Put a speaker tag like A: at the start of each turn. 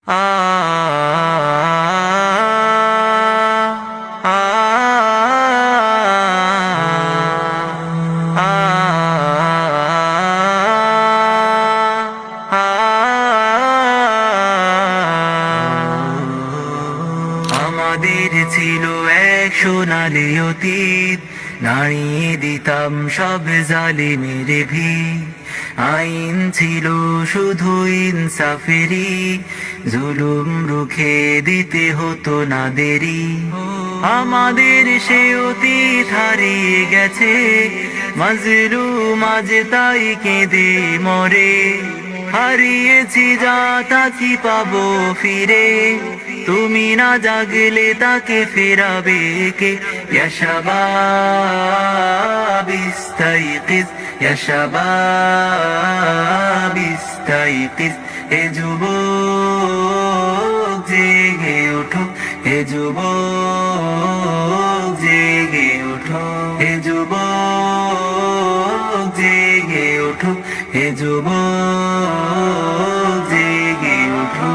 A: আ আ আমাদের ছিল এক সোনালি অতীত, নাড়িয়ে দিতাম সব জালিমের ভিড়। আইন ছিল শুধু ইনসাফেরই, জুলুম রুখে দিতে হতো না দেরি। আমাদের সে অতীত হারিয়ে গেছে, মাজলুম আজ তাই কেঁদে মরে। হারিয়েছি যা তা কি পাবো ফিরে, তুমি না জাগলে তাকে ফেরাবে কে? ইয়া শাবাব ইস্তাইকিজ, ইয়া শাবাব ইস্তাইকিজ। হে যুবক জেগে ওঠো, হে যুবক জেগে ওঠো, হে যুবক জেগে ওঠো, হে যুবক জেগে ওঠো।